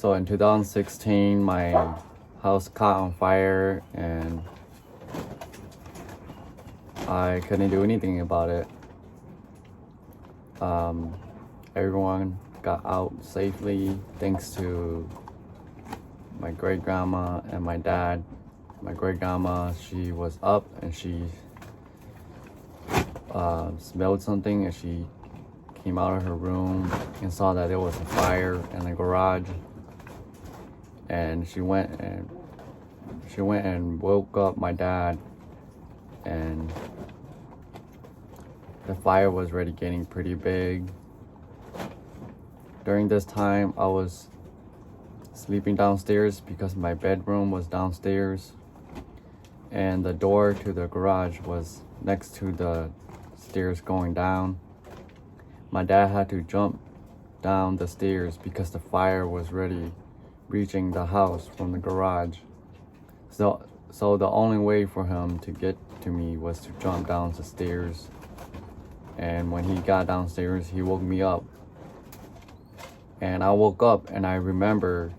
So in 2016, my house caught on fire and I couldn't do anything about it. Everyone got out safely thanks to my great grandma and my dad. My great grandma, she was up and she smelled something and she came out of her room and saw that there was a fire in the garage. And she went and woke up my dad, and the fire was already getting pretty big. During this time, I was sleeping downstairs because my bedroom was downstairs and the door to the garage was next to the stairs going down. My dad had to jump down the stairs because the fire was already reaching the house from the garage. So the only way for him to get to me was to jump down the stairs. And when he got downstairs, he woke me up. And I woke up and I remember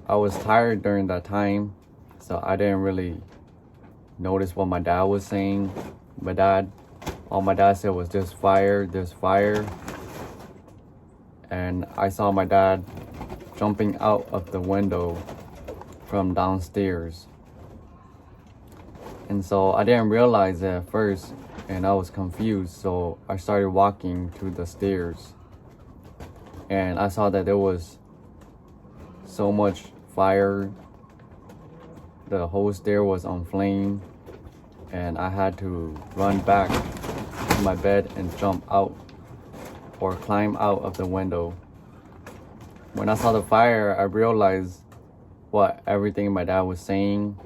I was tired during that time, so I didn't really notice what my dad was saying. All my dad said was, there's fire. And I saw my dad jumping out of the window from downstairs. And so I didn't realize it at first and I was confused. So I started walking to the stairs and I saw that there was so much fire. The whole stair was on flame and I had to run back to my bed and jump out or climb out of the window. When I saw the fire, I realized what everything my dad was saying,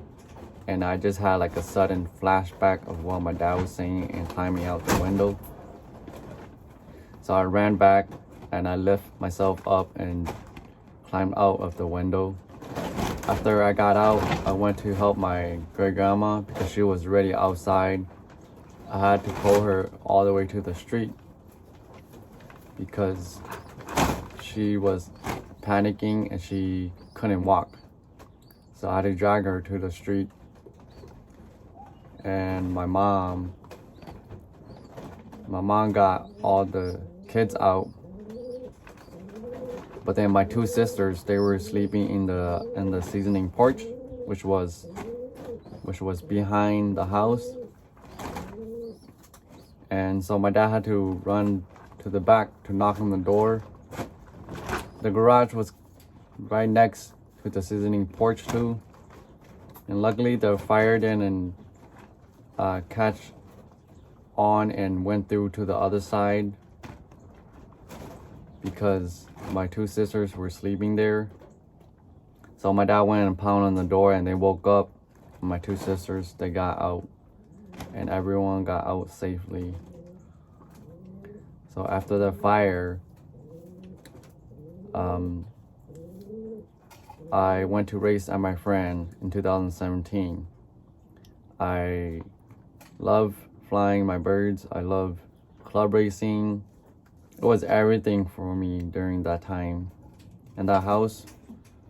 and I just had like a sudden flashback of what my dad was saying and climbing out the window. So I ran back and I lifted myself up and climbed out of the window. After I got out, I went to help my great grandma because she was already outside. I had to pull her all the way to the street because she was panicking and she couldn't walk. So I had to drag her to the street. And my mom got all the kids out. But then my two sisters, they were sleeping in the seasoning porch, which was behind the house. And so my dad had to run to the back to knock on the door. The garage was right next to the seasoning porch too. And luckily the fire didn't catch on and went through to the other side because my two sisters were sleeping there. So my dad went and pounded on the door and they woke up. My two sisters, they got out and everyone got out safely. So after the fire, I went to race at my friend in 2017. I love flying my birds. I love club racing. It was everything for me during that time. And that house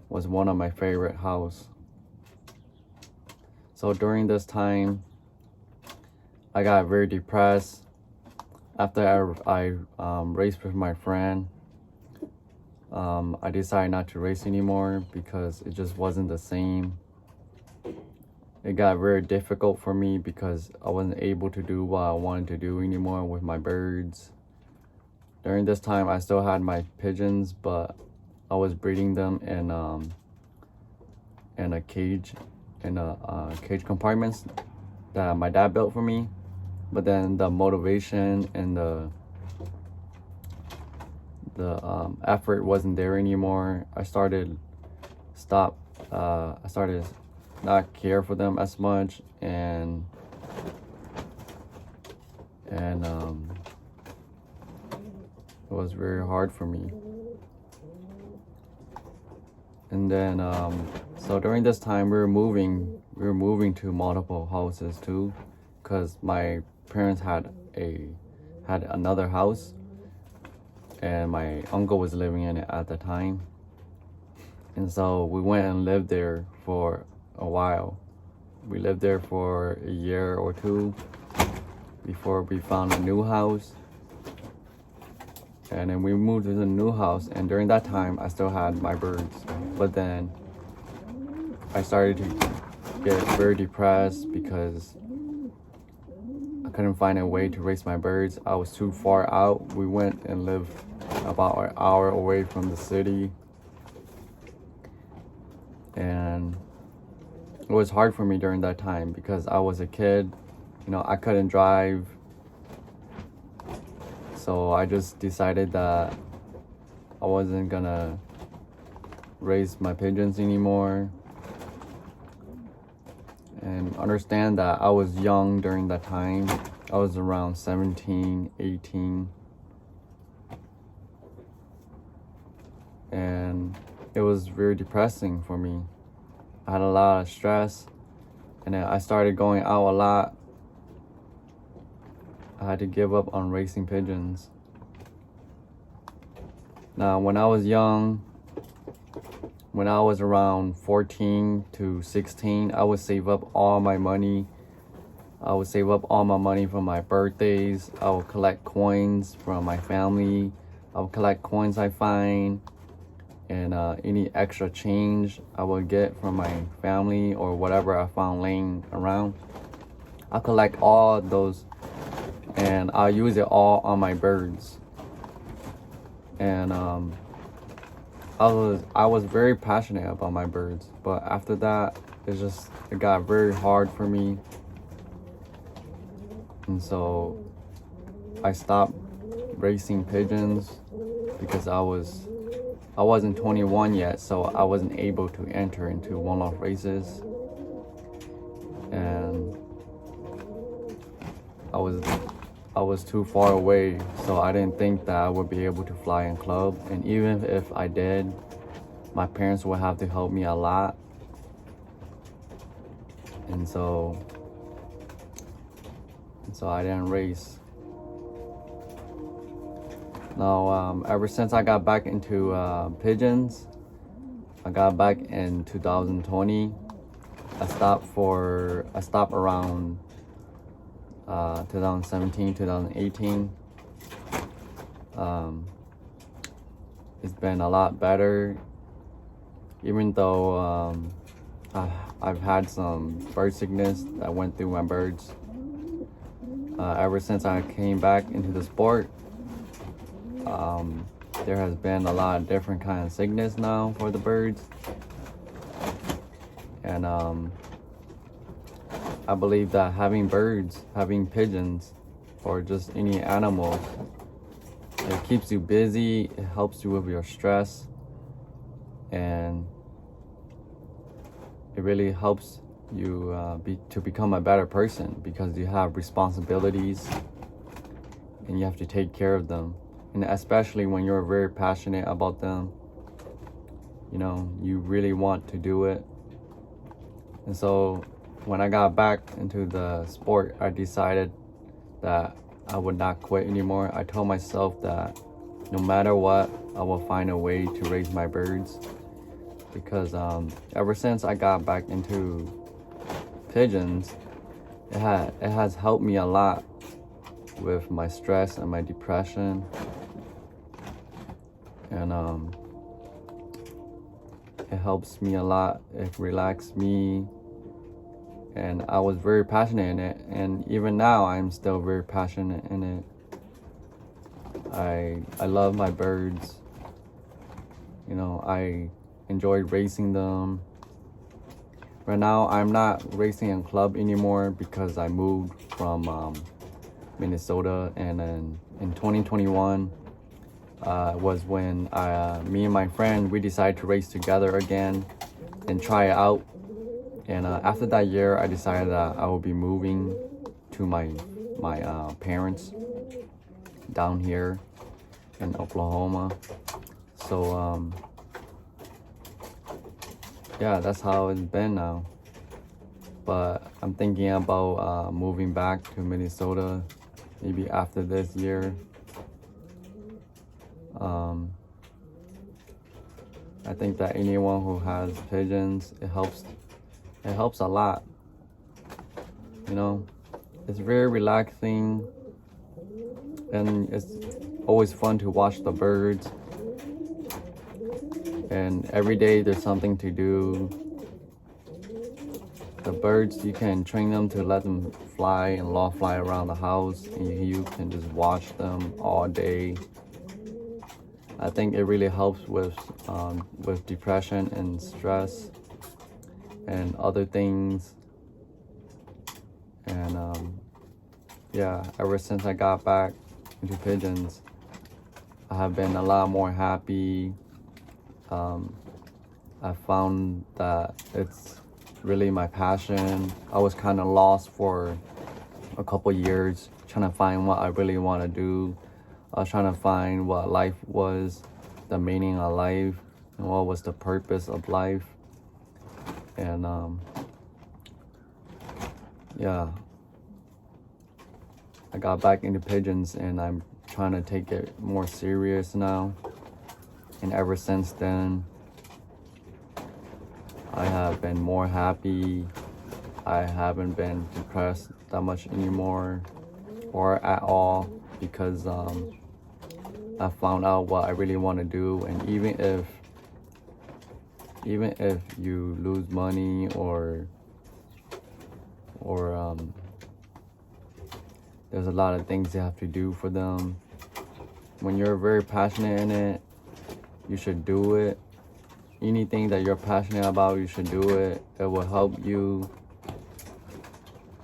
was one of my favorite houses. So during this time, I got very depressed. After I raced with my friend, I decided not to race anymore because it just wasn't the same. It got very difficult for me because I wasn't able to do what I wanted to do anymore with my birds. During this time, I still had my pigeons, but I was breeding them in a cage, cage compartments that my dad built for me. But then the motivation and the effort wasn't there anymore. I started not care for them as much, and it was very hard for me. And then so during this time we were moving to multiple houses too, because my parents had another house, and my uncle was living in it at the time. And so we went and lived there for a while. We lived there for a year or two before we found a new house. And then we moved to the new house, and during that time I still had my birds. But then I started to get very depressed because I couldn't find a way to raise my birds. I was too far out. We went and lived about an hour away from the city. And it was hard for me during that time because I was a kid. You know, I couldn't drive. So I just decided that I wasn't gonna raise my pigeons anymore. And understand that I was young during that time. I was around 17, 18. And it was very depressing for me. I had a lot of stress, and then I started going out a lot. I had to give up on raising pigeons. Now, when I was young, when I was around 14 to 16, I would save up all my money. I would save up all my money for my birthdays. I would collect coins from my family. I would collect coins I find, and any extra change I would get from my family or whatever I found laying around. I'll collect all those, and I'll use it all on my birds. And I was very passionate about my birds, but after that, it got very hard for me. And so I stopped racing pigeons because I wasn't 21 yet, so I wasn't able to enter into one-off races. And I was too far away, so I didn't think that I would be able to fly in club. And even if I did, my parents would have to help me a lot. And so I didn't race. Now, ever since I got back into pigeons, I got back in 2020. I stopped around 2017, 2018. It's been a lot better, even though I've had some bird sickness that went through my birds. Ever since I came back into the sport, there has been a lot of different kind of sickness now for the birds. And I believe that having pigeons, or just any animals, it keeps you busy, it helps you with your stress, and it really helps you to become a better person, because you have responsibilities and you have to take care of them. And especially when you're very passionate about them, you know, you really want to do it. And so when I got back into the sport, I decided that I would not quit anymore. I told myself that no matter what, I will find a way to raise my birds, because ever since I got back into pigeons, it has helped me a lot with my stress and my depression. And it helps me a lot. It relaxes me. And I was very passionate in it, and even now I'm still very passionate in it. I love my birds. You know, I enjoy racing them. Right now I'm not racing in club anymore because I moved from Minnesota, and then in 2021 was when me and my friend, we decided to race together again and try it out. And after that year, I decided that I will be moving to my parents down here in Oklahoma. So yeah, that's how it's been now. But I'm thinking about moving back to Minnesota maybe after this year. I think that anyone who has pigeons, it helps a lot. You know, it's very relaxing, and it's always fun to watch the birds. And every day there's something to do. The birds, you can train them to let them fly and loft fly around the house, and you can just watch them all day. I think it really helps with depression and stress and other things. And yeah, ever since I got back into pigeons, I have been a lot more happy. I found that it's really my passion. I was kind of lost for a couple years trying to find what I really want to do. I was trying to find what life was, the meaning of life, and what was the purpose of life. And yeah, I got back into pigeons, and I'm trying to take it more serious now. And ever since then, I have been more happy. I haven't been depressed that much anymore, or at all, because I found out what I really want to do. And even if you lose money or there's a lot of things you have to do for them, when you're very passionate in it, you should do it. Anything that you're passionate about, you should do it. It will help you.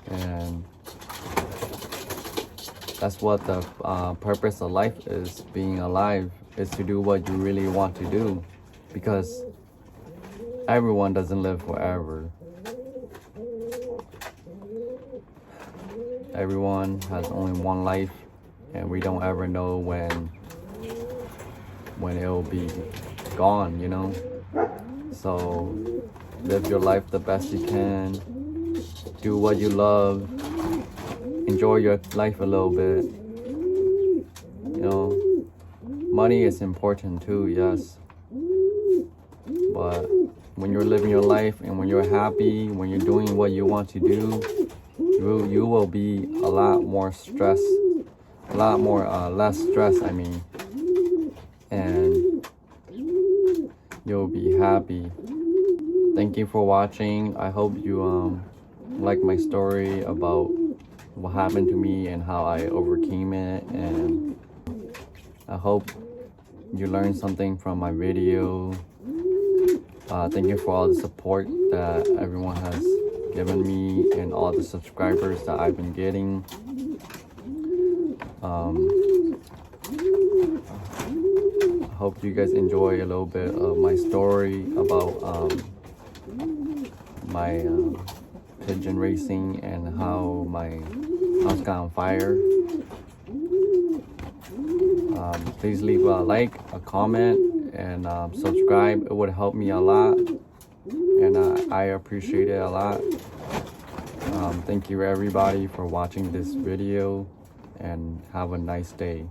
And that's what the purpose of life is. Being alive is to do what you really want to do, because everyone doesn't live forever. Everyone has only one life, and we don't ever know when it'll be gone, you know? So live your life the best you can. Do what you love. Enjoy your life a little bit. You know, money is important too, yes. But when you're living your life and when you're happy, when you're doing what you want to do, you will be a lot more stressed, less stress, I mean. And you'll be happy. Thank you for watching. I hope you like my story about what happened to me and how I overcame it, and I hope you learned something from my video. Thank you for all the support that everyone has given me and all the subscribers that I've been getting. I hope you guys enjoy a little bit of my story about my pigeon racing and how my house got on fire. Please leave a like, a comment, and subscribe. It would help me a lot, and I appreciate it a lot. Thank you everybody for watching this video, and have a nice day.